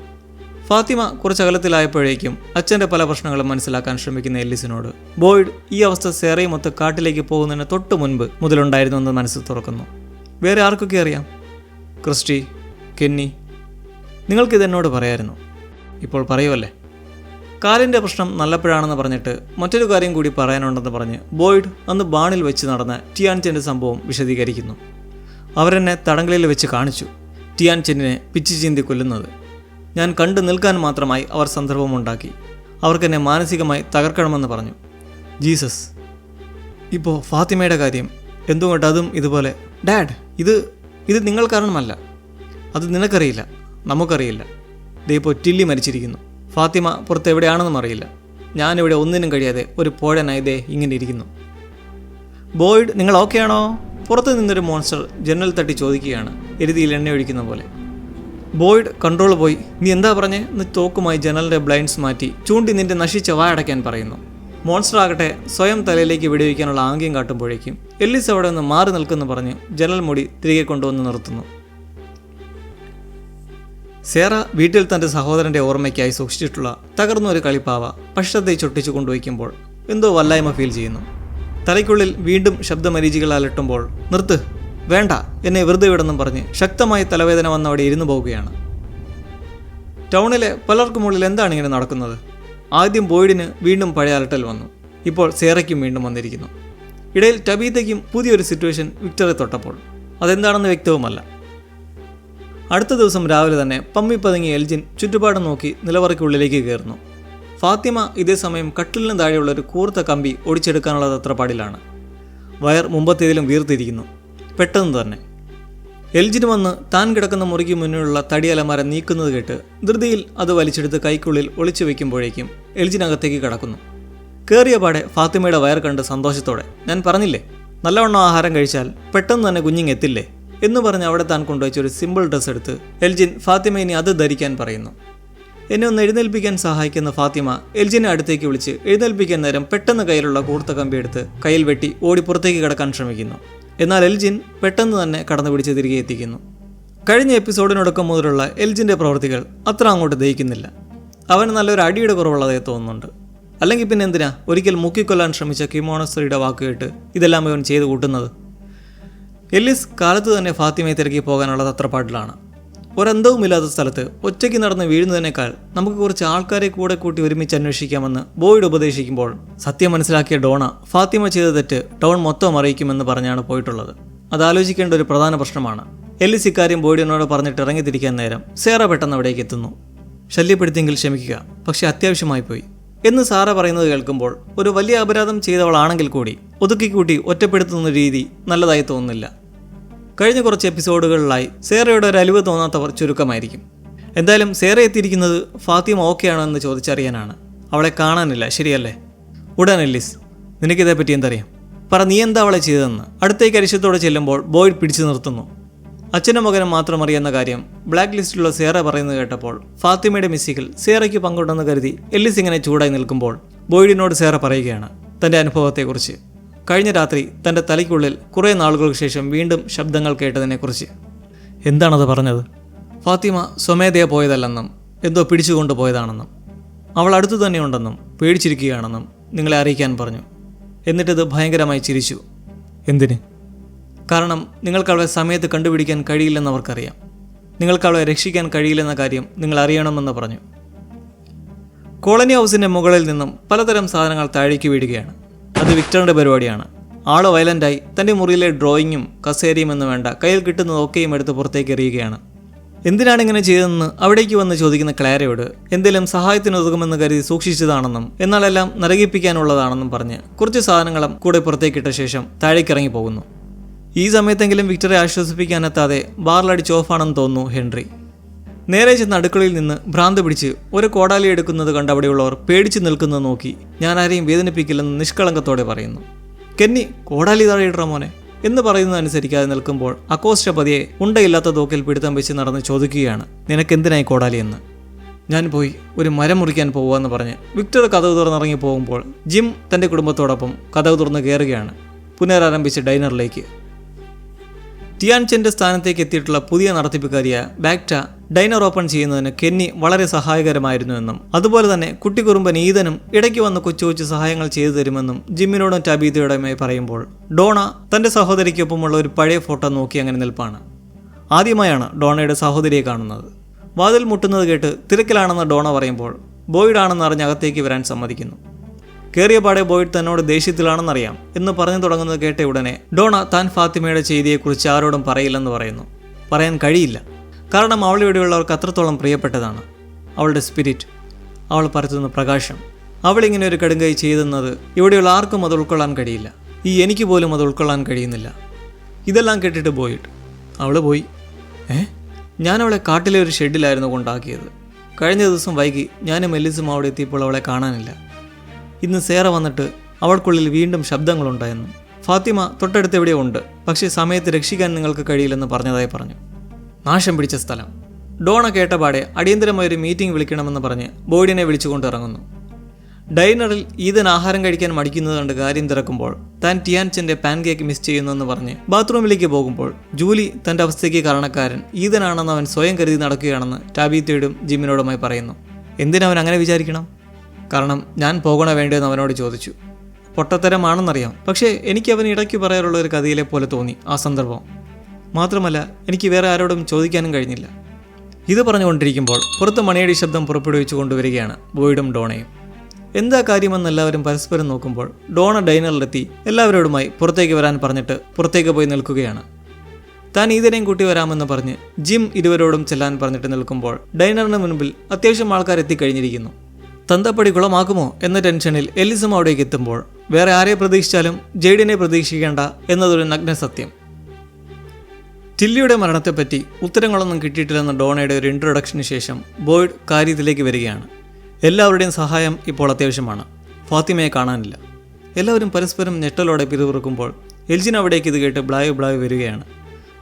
ഫാത്തിമ കുറച്ച് അകലത്തിലായപ്പോഴേക്കും അച്ഛൻ്റെ പല പ്രശ്നങ്ങളും മനസ്സിലാക്കാൻ ശ്രമിക്കുന്ന എല്ലിസിനോട് ബോയ്ഡ് ഈ അവസ്ഥ സേറയുമൊത്ത് കാട്ടിലേക്ക് പോകുന്നതിന് തൊട്ട് മുൻപ് മുതലുണ്ടായിരുന്നുവെന്ന് മനസ്സിൽ തുറക്കുന്നു. വേറെ ആർക്കൊക്കെ അറിയാം? ക്രിസ്റ്റി, കെന്നി, നിങ്ങൾക്കിതെന്നോട് പറയായിരുന്നു. ഇപ്പോൾ പറയുമല്ലേ? കാലിൻ്റെ പ്രശ്നം നല്ലപ്പോഴാണെന്ന് പറഞ്ഞിട്ട് മറ്റൊരു കാര്യം കൂടി പറയാനുണ്ടെന്ന് പറഞ്ഞ് ബോയ്ഡ് അന്ന് ബാണിൽ വെച്ച് നടന്ന ടിയാൻചെൻ്റെ സംഭവം വിശദീകരിക്കുന്നു. അവരെന്നെ തടങ്കലിൽ വെച്ച് കാണിച്ചു, ടിയാൻചെന്നിനെ പിച്ചു ചീന്തി കൊല്ലുന്നത്. ഞാൻ കണ്ടു നിൽക്കാൻ മാത്രമായി അവർ സന്ദർഭമുണ്ടാക്കി. അവർക്കെന്നെ മാനസികമായി തകർക്കണമെന്ന് പറഞ്ഞു. ജീസസ്, ഇപ്പോൾ ഫാത്തിമയുടെ കാര്യം എന്തുകൊണ്ട് അതും ഇതുപോലെ? ഡാഡ്, ഇത് നിങ്ങൾ കാരണമല്ല. അത് നിനക്കറിയില്ല, നമുക്കറിയില്ല. ദേ ഇപ്പോൾ ടില്ലി മരിച്ചിരിക്കുന്നു. ഫാത്തിമ പുറത്ത് എവിടെയാണെന്നും അറിയില്ല. ഞാനിവിടെ ഒന്നിനും കഴിയാതെ ഒരു പോഴനായി ദേ ഇങ്ങനെ ഇരിക്കുന്നു. ബോയ്ഡ്, നിങ്ങൾ ഓക്കെ ആണോ? പുറത്ത് നിന്നൊരു മോൺസ്റ്റർ ജനൽ തട്ടി ചോദിക്കുകയാണ്, എരുതിയിൽ എണ്ണ ഒഴിക്കുന്ന പോലെ. ബോയ്ഡ് കൺട്രോൾ പോയി. നീ എന്താ പറഞ്ഞേ എന്ന് തോക്കുമായി ജനലിൻ്റെ ബ്ലൈൻഡ്സ് മാറ്റി ചൂണ്ടി നിന്റെ നശിച്ച വായടയ്ക്കാൻ പറയുന്നു. മോൺസ്റ്റർ ആകട്ടെ സ്വയം തലയിലേക്ക് വെടിവെക്കാനുള്ള ആംഗ്യം കാട്ടുമ്പോഴേക്കും എല്ലിസ് അവിടെ നിന്ന് മാറി നിൽക്കുമെന്ന് പറഞ്ഞ് ജനൽ മൂടി തിരികെ കൊണ്ടുവന്ന് നിർത്തുന്നു. സേറ വീട്ടിൽ തൻ്റെ സഹോദരൻ്റെ ഓർമ്മയ്ക്കായി സൂക്ഷിച്ചിട്ടുള്ള തകർന്ന ഒരു കളിപ്പാവ പക്ഷത്തെ ചൊട്ടിച്ചു കൊണ്ടുവയ്ക്കുമ്പോൾ എന്തോ വല്ലായ്മ ഫീൽ ചെയ്യുന്നു. തലയ്ക്കുള്ളിൽ വീണ്ടും ശബ്ദമരീചികൾ അലട്ടുമ്പോൾ നിർത്ത്, വേണ്ട, എന്നെ വെറുതെ വിടെന്നും പറഞ്ഞ് ശക്തമായി തലവേദന വന്ന് അവിടെ ഇരുന്നു പോവുകയാണ്. ടൗണിലെ പലർക്കുമുള്ളിൽ എന്താണ് ഇങ്ങനെ നടക്കുന്നത്? ആദ്യം ബോയ്ഡിന് വീണ്ടും പഴയ അലട്ടൽ വന്നു. ഇപ്പോൾ സേറയ്ക്കും വീണ്ടും വന്നിരിക്കുന്നു. ഇടയിൽ ടബീത്തയ്ക്കും പുതിയൊരു സിറ്റുവേഷൻ വിക്ടറെ തൊട്ടപ്പോൾ അതെന്താണെന്ന് വ്യക്തവുമല്ല. അടുത്ത ദിവസം രാവിലെ തന്നെ പമ്മി പതുങ്ങിയ എൽജിൻ ചുറ്റുപാടും നോക്കി നിലവറയ്ക്കുള്ളിലേക്ക് കയറുന്നു. ഫാത്തിമ ഇതേ സമയം കട്ടിലിന് താഴെയുള്ള ഒരു കൂർത്ത കമ്പി ഒടിച്ചെടുക്കാനുള്ള തത്രപ്പാടിലാണ്. വയർ മുമ്പത്തേതിലും വീർത്തിരിക്കുന്നു. പെട്ടെന്ന് തന്നെ എൽജിന് വന്ന് താൻ കിടക്കുന്ന മുറിക്ക് മുന്നിലുള്ള തടി അലമാര നീക്കുന്നത് കേട്ട് ധൃതിയിൽ അത് വലിച്ചെടുത്ത് കൈക്കുള്ളിൽ ഒളിച്ചു വെക്കുമ്പോഴേക്കും എൽജിനകത്തേക്ക് കടക്കുന്നു. കയറിയ പാടെ ഫാത്തിമയുടെ വയർ കണ്ട് സന്തോഷത്തോടെ, ഞാൻ പറഞ്ഞില്ലേ നല്ലവണ്ണം ആഹാരം കഴിച്ചാൽ പെട്ടെന്ന് തന്നെ കുഞ്ഞിങ്ങെത്തില്ലേ എന്ന് പറഞ്ഞ് അവിടെ താൻ കൊണ്ടുവച്ച ഒരു സിമ്പിൾ ഡ്രസ്സ് എടുത്ത് എൽജിൻ ഫാത്തിമ ഇനി അത് ധരിക്കാൻ പറയുന്നു. എന്നെ ഒന്ന് എഴുന്നേൽപ്പിക്കാൻ സഹായിക്കുന്ന ഫാത്തിമ എൽജിനെ അടുത്തേക്ക് വിളിച്ച് എഴുന്നേൽപ്പിക്കാൻ നേരം പെട്ടെന്ന് കയ്യിലുള്ള കൂർത്ത കമ്പി എടുത്ത് കയ്യിൽ വെട്ടി ഓടി പുറത്തേക്ക് കിടക്കാൻ ശ്രമിക്കുന്നു. എന്നാൽ എൽജിൻ പെട്ടെന്ന് തന്നെ കടന്നു പിടിച്ച് തിരികെ എത്തിക്കുന്നു. കഴിഞ്ഞ എപ്പിസോഡിനൊടുക്കം മുതലുള്ള എൽജിൻ്റെ പ്രവൃത്തികൾ അത്ര അങ്ങോട്ട് ദഹിക്കുന്നില്ല. അവന് നല്ലൊരു അടിയുടെ കുറവുള്ളതായി തോന്നുന്നുണ്ട്. അല്ലെങ്കിൽ പിന്നെ എന്തിനാ ഒരിക്കൽ മുക്കിക്കൊല്ലാൻ ശ്രമിച്ച കിമോണസ്ത്രീയുടെ വാക്ക് കേട്ട് ഇതെല്ലാം ഇവൻ ചെയ്തു കൂട്ടുന്നത്? എല്ലിസ് കാലത്ത് തന്നെ ഫാത്തിമയെ തിരക്കി പോകാനുള്ള തത്രപ്പാട്ടിലാണ്. ഒരന്തവുമില്ലാത്ത സ്ഥലത്ത് ഒറ്റയ്ക്ക് നടന്ന് വീഴുന്നതിനേക്കാൾ നമുക്ക് കുറച്ച് ആൾക്കാരെ കൂടെ കൂട്ടി ഒരുമിച്ച് അന്വേഷിക്കാമെന്ന് ബോയ്ഡ് ഉപദേശിക്കുമ്പോൾ സത്യം മനസ്സിലാക്കിയ ഡോണ ഫാത്തിമ ചെയ്ത തെറ്റ് ടൗൺ മൊത്തം അറിയിക്കുമെന്ന് പറഞ്ഞാണ് പോയിട്ടുള്ളത്. അതാലോചിക്കേണ്ട ഒരു പ്രധാന പ്രശ്നമാണ്. എല്ലിസ് ഇക്കാര്യം ബോയ്ഡിനോട് പറഞ്ഞിട്ട് ഇറങ്ങിത്തിരിക്കാൻ നേരം സേറ പെട്ടെന്ന് അവിടേക്ക് എത്തുന്നു. ശല്യപ്പെടുത്തിയെങ്കിൽ ക്ഷമിക്കുക, പക്ഷെ അത്യാവശ്യമായി പോയി എന്ന് സാറ പറയുന്നത് കേൾക്കുമ്പോൾ ഒരു വലിയ അപരാധം ചെയ്തവളാണെങ്കിൽ കൂടി ഒതുക്കിക്കൂട്ടി ഒറ്റപ്പെടുത്തുന്ന രീതി നല്ലതായി തോന്നുന്നില്ല. കഴിഞ്ഞ കുറച്ച് എപ്പിസോഡുകളിലായി സേറയുടെ ഒരു അലിവ് തോന്നാത്തവർ ചുരുക്കമായിരിക്കും. എന്തായാലും സേറ എത്തിയിരിക്കുന്നത് ഫാത്തിമ ഓക്കെയാണോ എന്ന് ചോദിച്ചറിയാനാണ്. അവളെ കാണാനില്ല, ശരിയല്ലേ? ഉടൻ എല്ലിസ്, നിനക്കിതേപ്പറ്റി എന്തറിയാം? പറ, നീ എന്താ അവളെ ചെയ്തതെന്ന്. അടുത്തേക്ക് അരിശത്തോടെ ചെല്ലുമ്പോൾ ബോയ്ഡ് പിടിച്ചു നിർത്തുന്നു. അച്ഛനും മകനും മാത്രം അറിയുന്ന കാര്യം ബ്ലാക്ക് ലിസ്റ്റിലുള്ള സേറ പറയുന്നത് കേട്ടപ്പോൾ ഫാത്തിമയുടെ മിസ്സിക്കിൽ സേറയ്ക്ക് പങ്കുണ്ടെന്ന് കരുതി എല്ലിസ് ഇങ്ങനെ ചൂടായി നിൽക്കുമ്പോൾ ബോയ്ഡിനോട് സേറ പറയുകയാണ് തൻ്റെ അനുഭവത്തെക്കുറിച്ച്. കഴിഞ്ഞ രാത്രി തൻ്റെ തലയ്ക്കുള്ളിൽ കുറേ നാളുകൾക്ക് ശേഷം വീണ്ടും ശബ്ദങ്ങൾ കേട്ടതിനെക്കുറിച്ച്. എന്താണത് പറഞ്ഞത്? ഫാത്തിമ സ്വമേധയാ പോയതല്ലെന്നും എന്തോ പിടിച്ചുകൊണ്ട് പോയതാണെന്നും അവൾ അടുത്തു തന്നെയുണ്ടെന്നും പേടിച്ചിരിക്കുകയാണെന്നും നിങ്ങളെ അറിയിക്കാൻ പറഞ്ഞു. എന്നിട്ടിത് ഭയങ്കരമായി ചിരിച്ചു. എന്തിന്? കാരണം നിങ്ങൾക്ക് അവളെ സമയത്ത് കണ്ടുപിടിക്കാൻ കഴിയില്ലെന്ന് അവർക്കറിയാം. നിങ്ങൾക്ക് അവളെ രക്ഷിക്കാൻ കഴിയില്ലെന്ന കാര്യം നിങ്ങൾ അറിയണമെന്ന് പറഞ്ഞു. കോളനി ഹൗസിൻ്റെ മുകളിൽ നിന്നും പലതരം സാധനങ്ങൾ താഴേക്ക് വീഴുകയാണ്. അത് വിക്ടറിൻ്റെ പരിപാടിയാണ്. ആള് വയലൻ്റായി തൻ്റെ മുറിയിലെ ഡ്രോയിങ്ങും കസേരയും എന്ന് വേണ്ട കയ്യിൽ കിട്ടുന്നതൊക്കെയും എടുത്ത് പുറത്തേക്ക് എറിയുകയാണ്. എന്തിനാണ് ഇങ്ങനെ ചെയ്തതെന്ന് അവിടേക്ക് വന്ന് ചോദിക്കുന്ന ക്ലാരയോട് എന്തെങ്കിലും സഹായത്തിനുതകുമെന്ന് കരുതി സൂക്ഷിച്ചതാണെന്നും എന്നാലെല്ലാം നരകിപ്പിക്കാനുള്ളതാണെന്നും പറഞ്ഞ് കുറച്ച് സാധനങ്ങളും കൂടെ പുറത്തേക്കിട്ട ശേഷം താഴേക്കിറങ്ങി പോകുന്നു. ഈ സമയത്തെങ്കിലും വിക്ടറെ ആശ്വസിപ്പിക്കാനെത്താതെ ബാറിലടിച്ച് ഓഫാണെന്ന് തോന്നുന്നു ഹെൻറി. നേരെ ചെന്ന് അടുക്കളയിൽ നിന്ന് ഭ്രാന്ത് പിടിച്ച് ഒരു കോടാലി എടുക്കുന്നത് കണ്ട് അവിടെയുള്ളവർ പേടിച്ച് നിൽക്കുന്നത് നോക്കി ഞാൻ ആരെയും വേദനിപ്പിക്കില്ലെന്ന് നിഷ്കളങ്കത്തോടെ പറയുന്നു. കെന്നി, കോടാലി താഴെയിടറ മോനെ എന്ന് പറയുന്നതനുസരിക്കാതെ നിൽക്കുമ്പോൾ അക്കോസ്റ്റ പതിയെ ഉണ്ടയില്ലാത്ത തോക്കിൽ പിടുത്തം വെച്ച് നടന്ന് ചോദിക്കുകയാണ്, നിനക്കെന്തിനായി കോടാലി എന്ന്. ഞാൻ പോയി ഒരു മരം മുറിക്കാൻ പോകുകയെന്ന് പറഞ്ഞ് വിക്ടർ കതവ് തുറന്നിറങ്ങി പോകുമ്പോൾ ജിം തൻ്റെ കുടുംബത്തോടൊപ്പം കതവ് തുറന്ന് കയറുകയാണ് പുനരാരംഭിച്ച ഡൈനറിലേക്ക്. ടിയാൻചെൻ്റെ സ്ഥാനത്തേക്ക് എത്തിയിട്ടുള്ള പുതിയ നടത്തിപ്പുകാരിയായ ബാക്ട ഡൈനർ ഓപ്പൺ ചെയ്യുന്നതിന് കെന്നി വളരെ സഹായകരമായിരുന്നുവെന്നും അതുപോലെ തന്നെ കുട്ടിക്കുറുമ്പൻ ഈതനും ഇടയ്ക്ക് വന്ന് കൊച്ചു കൊച്ചു സഹായങ്ങൾ ചെയ്തു തരുമെന്നും ജിമ്മിനോടും ടബീതയോടുമായി പറയുമ്പോൾ ഡോണ തൻ്റെ സഹോദരിക്കൊപ്പമുള്ള ഒരു പഴയ ഫോട്ടോ നോക്കി അങ്ങനെ നിൽപ്പാണ്. ആദ്യമായാണ് ഡോണയുടെ സഹോദരിയെ കാണുന്നത്. വാതിൽ മുട്ടുന്നത് കേട്ട് തിരക്കിലാണെന്ന് ഡോണ പറയുമ്പോൾ ബോയ്ഡാണെന്ന് അറിഞ്ഞ് അകത്തേക്ക് വരാൻ സമ്മതിക്കുന്നു. കയറിയ പാടെ ബോയ്ഡ് തന്നോട് ദേഷ്യത്തിലാണെന്നറിയാം എന്ന് പറഞ്ഞു തുടങ്ങുന്നത് കേട്ട ഉടനെ ഡോണ താൻ ഫാത്തിമയുടെ ചെയ്തിയെക്കുറിച്ച് ആരോടും പറയില്ലെന്ന് പറയുന്നു. പറയാൻ കഴിയില്ല, കാരണം അവളിവിടെയുള്ളവർക്ക് അത്രത്തോളം പ്രിയപ്പെട്ടതാണ്. അവളുടെ സ്പിരിറ്റ്, അവൾ പരത്തുന്ന പ്രകാശം. അവളിങ്ങനെ ഒരു കടുങ്കൈ ചെയ്തെന്നത് ഇവിടെയുള്ള ആർക്കും അത് ഉൾക്കൊള്ളാൻ കഴിയില്ല. എനിക്ക് പോലും അത് ഉൾക്കൊള്ളാൻ കഴിയുന്നില്ല. ഇതെല്ലാം കേട്ടിട്ട് ബോയ്ഡ്, അവൾ പോയി. ഞാനവളെ കാട്ടിലെ ഒരു ഷെഡിലായിരുന്നു കൊണ്ടാക്കിയത്. കഴിഞ്ഞ ദിവസം വൈകി ഞാനും എല്ലിസും അവിടെ എത്തിയപ്പോൾ അവളെ കാണാനില്ല. ഇന്ന് സേറ വന്നിട്ട് അവൾക്കുള്ളിൽ വീണ്ടും ശബ്ദങ്ങളുണ്ടായെന്നും ഫാത്തിമ തൊട്ടടുത്ത് എവിടെയോ ഉണ്ട്, പക്ഷേ സമയത്ത് രക്ഷിക്കാൻ നിങ്ങൾക്ക് കഴിയില്ലെന്ന് പറഞ്ഞതായി പറഞ്ഞു. നാശം പിടിച്ച സ്ഥലം. ഡോണ കേട്ടപാടെ അടിയന്തരമായൊരു മീറ്റിംഗ് വിളിക്കണമെന്ന് പറഞ്ഞ് ബോയ്ഡിനെ വിളിച്ചുകൊണ്ട് ഇറങ്ങുന്നു. ഡൈനറിൽ ഈതൻ ആഹാരം കഴിക്കാൻ മടിക്കുന്നത് കണ്ട് കാര്യം തിരക്കുമ്പോൾ താൻ ടിയാൻചെൻ്റെ പാൻ കേക്ക് മിസ് ചെയ്യുന്നെന്ന് പറഞ്ഞ് ബാത്റൂമിലേക്ക് പോകുമ്പോൾ ജൂലി തൻ്റെ അവസ്ഥയ്ക്ക് കാരണക്കാരൻ ഈതനാണെന്ന് അവൻ സ്വയം കരുതി നടക്കുകയാണെന്ന് ടാബീത്തയോടും ജിമ്മിനോടുമായി പറയുന്നു. എന്തിനവൻ അങ്ങനെ വിചാരിക്കണം? കാരണം ഞാൻ പോകണോ വേണ്ടതെന്ന് അവനോട് ചോദിച്ചു. പൊട്ടത്തരമാണെന്നറിയാം, പക്ഷേ എനിക്ക് അവൻ ഇടയ്ക്ക് പറയാറുള്ള ഒരു കഥയിലെ പോലെ തോന്നി ആ സന്ദർഭം. മാത്രമല്ല എനിക്ക് വേറെ ആരോടും ചോദിക്കാനും കഴിഞ്ഞില്ല. ഇത് പറഞ്ഞുകൊണ്ടിരിക്കുമ്പോൾ പുറത്ത് മണിയടി ശബ്ദം പുറപ്പെടുവിച്ചു കൊണ്ടുവരികയാണ് ബോയ്ഡും ഡോണയും. എന്താ കാര്യമെന്ന് എല്ലാവരും പരസ്പരം നോക്കുമ്പോൾ ഡോണ ഡൈനറിലെത്തി എല്ലാവരോടുമായി പുറത്തേക്ക് വരാൻ പറഞ്ഞിട്ട് പുറത്തേക്ക് പോയി നിൽക്കുകയാണ്. താൻ ഈതനെയും കൂട്ടി വരാമെന്ന് പറഞ്ഞ് ജിം ഇരുവരോടും ചെല്ലാൻ പറഞ്ഞിട്ട് നിൽക്കുമ്പോൾ ഡൈനറിന് മുൻപിൽ അത്യാവശ്യം ആൾക്കാർ എത്തിക്കഴിഞ്ഞിരിക്കുന്നു. തന്തപ്പടി കുളമാക്കുമോ എന്ന ടെൻഷനിൽ എല്ലിസും അവിടേക്ക് എത്തുമ്പോൾ വേറെ ആരെ പ്രതീക്ഷിച്ചാലും ജെയ്ഡിനെ പ്രതീക്ഷിക്കേണ്ട എന്നതൊരു നഗ്ന സത്യം. ടില്ലിയുടെ മരണത്തെപ്പറ്റി ഉത്തരങ്ങളൊന്നും കിട്ടിയിട്ടില്ലെന്ന ഡോണയുടെ ഒരു ഇൻട്രൊഡക്ഷന് ശേഷം ബോയ്ഡ് കാര്യത്തിലേക്ക് വരികയാണ്. എല്ലാവരുടെയും സഹായം ഇപ്പോൾ അത്യാവശ്യമാണ്. ഫാത്തിമയെ കാണാനില്ല. എല്ലാവരും പരസ്പരം ഞെട്ടലോടെ പിറുപിറുക്കുമ്പോൾ എൽജിൻ അവിടേക്ക് ഇത് കേട്ട് ബ്ലായ് വരികയാണ്.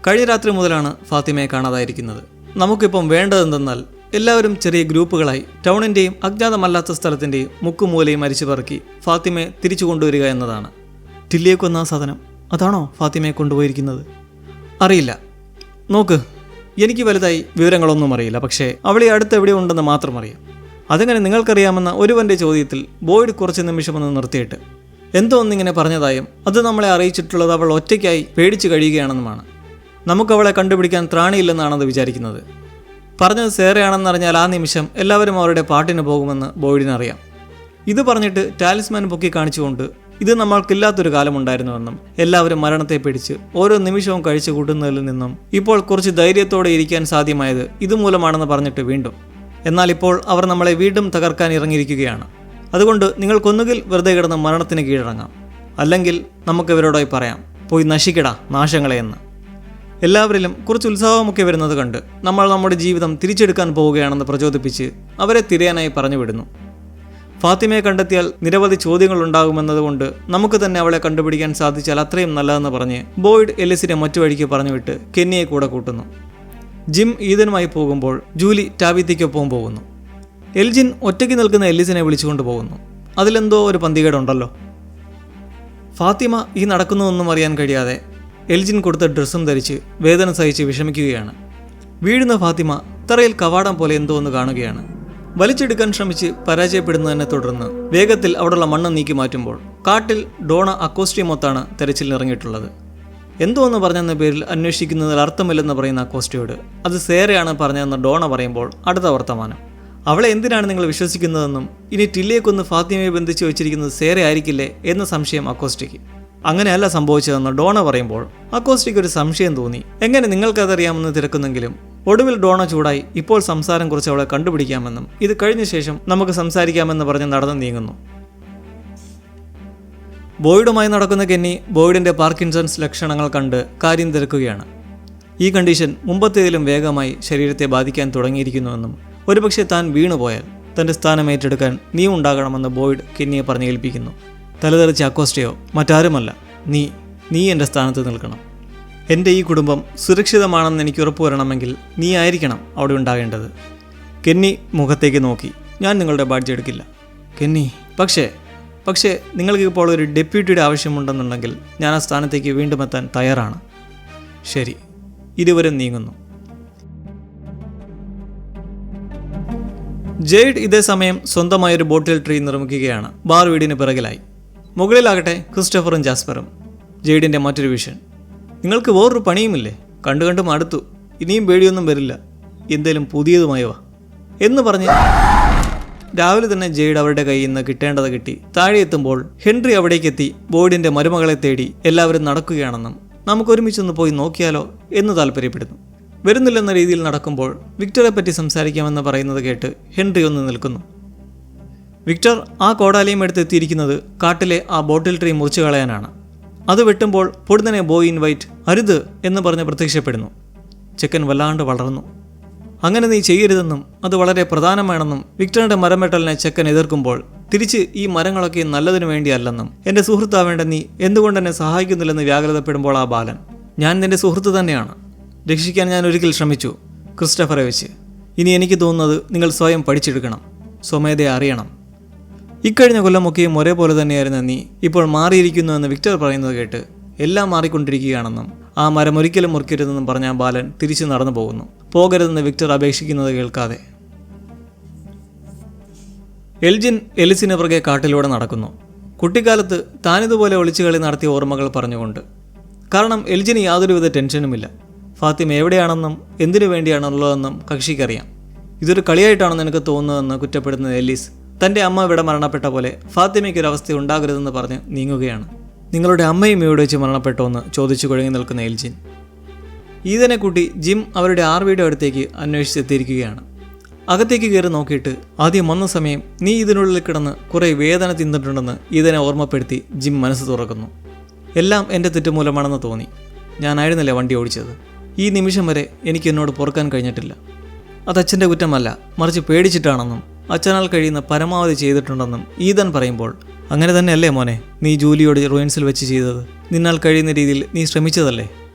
കഴിഞ്ഞ രാത്രി മുതലാണ് ഫാത്തിമയെ കാണാതായിരിക്കുന്നത്. നമുക്കിപ്പം വേണ്ടതെന്തെന്നാൽ എല്ലാവരും ചെറിയ ഗ്രൂപ്പുകളായി ടൗണിൻ്റെയും അജ്ഞാതമല്ലാത്ത സ്ഥലത്തിൻ്റെയും മുക്കുമൂലയും അരിച്ചു പറക്കി ഫാത്തിമയെ തിരിച്ചു കൊണ്ടുവരിക എന്നതാണ്. ടില്ലിയെ കൊന്ന സാധനം അതാണോ ഫാത്തിമയെ കൊണ്ടുപോയിരിക്കുന്നത്? അറിയില്ല. നോക്ക്, എനിക്ക് വലുതായി വിവരങ്ങളൊന്നും അറിയില്ല, പക്ഷേ അവളെ അടുത്ത് എവിടെ ഉണ്ടെന്ന് മാത്രം അറിയാം. അതെങ്ങനെ നിങ്ങൾക്കറിയാമെന്ന ഒരുവൻ്റെ ചോദ്യത്തിൽ ബോയ്ഡ് കുറച്ച് നിമിഷമൊന്ന് നിർത്തിയിട്ട് എന്തോ ഒന്നിങ്ങനെ പറഞ്ഞതായും അത് നമ്മളെ അറിയിച്ചിട്ടുള്ളത് അവൾ ഒറ്റയ്ക്കായി പേടിച്ചു കഴിയുകയാണെന്നുമാണ്. നമുക്കവളെ കണ്ടുപിടിക്കാൻ ത്രാണിയില്ലെന്നാണത് വിചാരിക്കുന്നത്. പറഞ്ഞത് സേറയാണെന്നറിഞ്ഞാൽ ആ നിമിഷം എല്ലാവരും അവരുടെ പാട്ടിന് പോകുമെന്ന് ബോയ്ഡിനറിയാം. ഇത് പറഞ്ഞിട്ട് ടാലിസ്മാൻ പൊക്കി കാണിച്ചുകൊണ്ട് ഇത് നമ്മൾക്കില്ലാത്തൊരു കാലമുണ്ടായിരുന്നുവെന്നും എല്ലാവരും മരണത്തെ പിടിച്ച് ഓരോ നിമിഷവും കഴിച്ചു കൂട്ടുന്നതിൽ നിന്നും ഇപ്പോൾ കുറച്ച് ധൈര്യത്തോടെ ഇരിക്കാൻ സാധ്യമായത് ഇതുമൂലമാണെന്ന് പറഞ്ഞിട്ട് വീണ്ടും എന്നാൽ ഇപ്പോൾ അവർ നമ്മളെ വീണ്ടും തകർക്കാൻ ഇറങ്ങിയിരിക്കുകയാണ്. അതുകൊണ്ട് നിങ്ങൾക്കൊന്നുകിൽ വെറുതെ കിടന്ന് മരണത്തിന് കീഴടങ്ങാം, അല്ലെങ്കിൽ നമുക്ക് ഇവരോടായി പറയാം, പോയി നശിക്കടാ നാശങ്ങളെ എന്ന്. എല്ലാവരിലും കുറച്ച് ഉത്സാഹമൊക്കെ വരുന്നത് കണ്ട് നമ്മൾ നമ്മുടെ ജീവിതം തിരിച്ചെടുക്കാൻ പോവുകയാണെന്ന് പ്രചോദിപ്പിച്ച് അവരെ തിരയാനായി പറഞ്ഞു വിടുന്നു. ഫാത്തിമയെ കണ്ടെത്തിയാൽ നിരവധി ചോദ്യങ്ങൾ ഉണ്ടാകുമെന്നതുകൊണ്ട് നമുക്ക് തന്നെ അവളെ കണ്ടുപിടിക്കാൻ സാധിച്ചാൽ അത്രയും നല്ലതെന്ന് പറഞ്ഞ് ബോയ്ഡ് എലിസിനെ മറ്റു വഴിക്ക് പറഞ്ഞുവിട്ട് കെന്നിയെ കൂടെ കൂട്ടുന്നു. ജിം ഈദനുമായി പോകുമ്പോൾ ജൂലി ടാബിത്തയ്ക്കൊപ്പം പോകുന്നു. എൽജിൻ ഒറ്റയ്ക്ക് നിൽക്കുന്ന എല്ലിസിനെ വിളിച്ചുകൊണ്ട് പോകുന്നു. അതിലെന്തോ ഒരു പന്തികേടുണ്ടല്ലോ. ഫാത്തിമ ഈ നടക്കുന്നതൊന്നും അറിയാൻ കഴിയാതെ എൽജിൻ കൊടുത്ത ഡ്രസ്സും ധരിച്ച് വേദന സഹിച്ച് വിഷമിക്കുകയാണ്. വീഴുന്ന ഫാത്തിമ തറയിൽ കവാടം പോലെ എന്തോ ഒന്ന് കാണുകയാണ്. വലിച്ചെടുക്കാൻ ശ്രമിച്ച് പരാജയപ്പെടുന്നതിനെ തുടർന്ന് വേഗത്തിൽ അവിടെയുള്ള മണ്ണ് നീക്കി മാറ്റുമ്പോൾ കാട്ടിൽ ഡോണ അക്കോസ്റ്റിയമൊത്താണ് തെരച്ചിലിറങ്ങിയിട്ടുള്ളത്. എന്തോ എന്ന് പറഞ്ഞെന്ന പേരിൽ അന്വേഷിക്കുന്നതിൽ അർത്ഥമില്ലെന്ന് പറയുന്ന അക്കോസ്റ്റിയോട് അത് സേറയാണ് പറഞ്ഞതെന്ന് ഡോണ പറയുമ്പോൾ അടുത്ത വർത്തമാനം, അവളെ എന്തിനാണ് നിങ്ങൾ വിശ്വസിക്കുന്നതെന്നും ഇനി ടില്ലയെ കൊന്ന് ഫാത്തിമയെ ബന്ധിച്ച് വെച്ചിരിക്കുന്നത് സേറ ആയിരിക്കില്ലേ എന്ന സംശയം അക്കോസ്റ്റിക്ക്. അങ്ങനെയല്ല സംഭവിച്ചതെന്ന് ഡോണ പറയുമ്പോൾ അക്കോസ്റ്റിക്ക് ഒരു സംശയം തോന്നി. എങ്ങനെ നിങ്ങൾക്കതറിയാമെന്ന് തിരക്കുന്നെങ്കിലും ഒടുവിൽ ഡോണ ചൂടായി ഇപ്പോൾ സംസാരം കുറിച്ച് അവളെ കണ്ടുപിടിക്കാമെന്നും ഇത് കഴിഞ്ഞ ശേഷം നമുക്ക് സംസാരിക്കാമെന്ന് പറഞ്ഞ് നടന്നു നീങ്ങുന്നു. ബോയ്ഡുമായി നടക്കുന്ന കെന്നി ബോയ്ഡിന്റെ പാർക്കിൻസൺസ് ലക്ഷണങ്ങൾ കണ്ട് കാര്യം തിരക്കുകയാണ്. ഈ കണ്ടീഷൻ മുമ്പത്തേതിലും വേഗമായി ശരീരത്തെ ബാധിക്കാൻ തുടങ്ങിയിരിക്കുന്നുവെന്നും ഒരുപക്ഷെ താൻ വീണുപോയാൽ തന്റെ സ്ഥാനം ഏറ്റെടുക്കാൻ നീ ഉണ്ടാകണമെന്ന് ബോയ്ഡ് കെന്നിയെ പറഞ്ഞ് ഏൽപ്പിക്കുന്നു. തലതെറിച്ച അക്കോസ്റ്റയോ മറ്റാരുമല്ല, നീ എൻ്റെ സ്ഥാനത്ത് നിൽക്കണം. എൻ്റെ ഈ കുടുംബം സുരക്ഷിതമാണെന്ന് എനിക്ക് ഉറപ്പുവരണമെങ്കിൽ നീ ആയിരിക്കണം അവിടെ ഉണ്ടാകേണ്ടത്. കെന്നി മുഖത്തേക്ക് നോക്കി, ഞാൻ നിങ്ങളുടെ ബാഡ്ജ് എടുക്കില്ല. കെന്നി, പക്ഷേ നിങ്ങൾക്ക് ഇപ്പോൾ ഒരു ഡെപ്യൂട്ടിയുടെ ആവശ്യമുണ്ടെന്നുണ്ടെങ്കിൽ ഞാൻ ആ സ്ഥാനത്തേക്ക് വീണ്ടും എത്താൻ തയ്യാറാണ്. ശരി. ഇരുവരും നീങ്ങുന്നു. ജെയ്ഡ് ഇതേ സമയം സ്വന്തമായൊരു ബോട്ടിൽ ട്രീ നിർമ്മിക്കുകയാണ് ബാർ വീടിന് പിറകിലായി. മുകളിലാകട്ടെ ക്രിസ്റ്റഫറും ജാസ്പറും. ജെയ്ഡിൻ്റെ മറ്റൊരു വിഷൻ, നിങ്ങൾക്ക് വേറൊരു പണിയുമില്ലേ? കണ്ടു മടുത്തു, ഇനിയും പേടിയൊന്നും വരില്ല, എന്തേലും പുതിയതുമായി വാ എന്ന് പറഞ്ഞ് രാവിലെ തന്നെ ജെയ്ഡ് അവരുടെ കയ്യിൽ നിന്ന് കിട്ടേണ്ടത് കിട്ടി താഴെ എത്തുമ്പോൾ ഹെൻറി അവിടേക്കെത്തി ബോയ്ഡിന്റെ മരുമകളെ തേടി എല്ലാവരും നടക്കുകയാണെന്നും നമുക്കൊരുമിച്ചൊന്ന് പോയി നോക്കിയാലോ എന്ന് താല്പര്യപ്പെടുന്നു. വരുന്നില്ലെന്ന രീതിയിൽ നടക്കുമ്പോൾ വിക്ടറെ പറ്റി സംസാരിക്കാമെന്ന് പറയുന്നത് കേട്ട് ഹെൻറി ഒന്ന് നിൽക്കുന്നു. വിക്ടർ ആ കോടാലിയും എടുത്തെത്തിയിരിക്കുന്നത് കാട്ടിലെ ആ ബോട്ടിൽ ട്രീ മുറിച്ചു കളയാനാണ്. അത് വെട്ടുമ്പോൾ പൊടുന്നനെ ബോയ് ഇൻ വൈറ്റ് അരുത് എന്ന് പറഞ്ഞ് പ്രത്യക്ഷപ്പെടുന്നു. ചെക്കൻ വല്ലാണ്ട് വളർന്നു. അങ്ങനെ നീ ചെയ്യരുതെന്നും അത് വളരെ പ്രധാനമാണെന്നും വിക്ടറിന്റെ മരം വെട്ടലിനെ ചെക്കൻ എതിർക്കുമ്പോൾ തിരിച്ച് ഈ മരങ്ങളൊക്കെ നല്ലതിനു വേണ്ടിയല്ലെന്നും എൻ്റെ സുഹൃത്താവേണ്ട നീ എന്തുകൊണ്ടെന്നെ സഹായിക്കുന്നില്ലെന്ന് വ്യാകുലതപ്പെടുമ്പോൾ ആ ബാലൻ, ഞാൻ നിന്റെ സുഹൃത്ത് തന്നെയാണ്, രക്ഷിക്കാൻ ഞാൻ ഒരിക്കൽ ശ്രമിച്ചു ക്രിസ്റ്റഫറെ വെച്ച്. ഇനി എനിക്ക് തോന്നുന്നത് നിങ്ങൾ സ്വയം പഠിച്ചെടുക്കണം, സ്വമേധയെ അറിയണം. ഇക്കഴിഞ്ഞ കൊല്ലമൊക്കെയും ഒരേപോലെ തന്നെയായിരുന്നു നീ, ഇപ്പോൾ മാറിയിരിക്കുന്നുവെന്ന് വിക്ടർ പറയുന്നത് കേട്ട് എല്ലാം മാറിക്കൊണ്ടിരിക്കുകയാണെന്നും ആ മരം ഒരിക്കലും മുറിക്കരുതെന്നും പറഞ്ഞ ബാലൻ തിരിച്ചു നടന്നു പോകുന്നു. പോകരുതെന്ന് വിക്ടർ അപേക്ഷിക്കുന്നത് കേൾക്കാതെ. എൽജിൻ എലിസിന് പുറകെ കാട്ടിലൂടെ നടക്കുന്നു. കുട്ടിക്കാലത്ത് താനിതുപോലെ ഒളിച്ചുകളി നടത്തിയ ഓർമ്മകൾ പറഞ്ഞുകൊണ്ട്. കാരണം എൽജിന് യാതൊരുവിധ ടെൻഷനുമില്ല. ഫാത്തിമ എവിടെയാണെന്നും എന്തിനു വേണ്ടിയാണുള്ളതെന്നും കക്ഷിക്കറിയാം. ഇതൊരു കളിയായിട്ടാണെന്ന് എനിക്ക് തോന്നുന്നതെന്ന് കുറ്റപ്പെടുന്ന എലീസ് തൻ്റെ അമ്മ ഇവിടെ മരണപ്പെട്ട പോലെ ഫാത്തിമയ്ക്കൊരവസ്ഥ ഉണ്ടാകരുതെന്ന് പറഞ്ഞ് നീങ്ങുകയാണ്. നിങ്ങളുടെ അമ്മയും ഇവിടെ വെച്ച് മരണപ്പെട്ടോ എന്ന് ചോദിച്ചു കുഴങ്ങി നിൽക്കുന്ന എൽജിൻ. ഈതനെ കൂട്ടി ജിം അവരുടെ ആർവിയുടെ അടുത്തേക്ക് അന്വേഷിച്ചെത്തിയിരിക്കുകയാണ്. അകത്തേക്ക് കയറി നോക്കിയിട്ട് ആദ്യം വന്ന സമയം നീ ഇതിനുള്ളിൽ കിടന്ന് കുറേ വേദന തിന്നിട്ടുണ്ടെന്ന് ഈതനെ ഓർമ്മപ്പെടുത്തി ജിം മനസ്സ് തുറക്കുന്നു. എല്ലാം എൻ്റെ തെറ്റുമൂലമാണെന്ന് തോന്നി. ഞാനായിരുന്നില്ല വണ്ടി ഓടിച്ചത്. ഈ നിമിഷം വരെ എനിക്ക് എന്നോട് പൊറുക്കാൻ കഴിഞ്ഞിട്ടില്ല. അത് അച്ഛൻ്റെ കുറ്റമല്ല, മറിച്ച് പേടിച്ചിട്ടാണെന്നും അച്ഛനാൽ കഴിയുന്ന പരമാവധി ചെയ്തിട്ടുണ്ടെന്നും ഈതൻ പറയുമ്പോൾ, അങ്ങനെ തന്നെയല്ലേ മോനെ നീ ജൂലിയോട് റൂയിൻസിൽ വെച്ച് ചെയ്തത്? നിന്നാൽ കഴിയുന്ന രീതിയിൽ നീ ശ്രമിച്ചതല്ലേ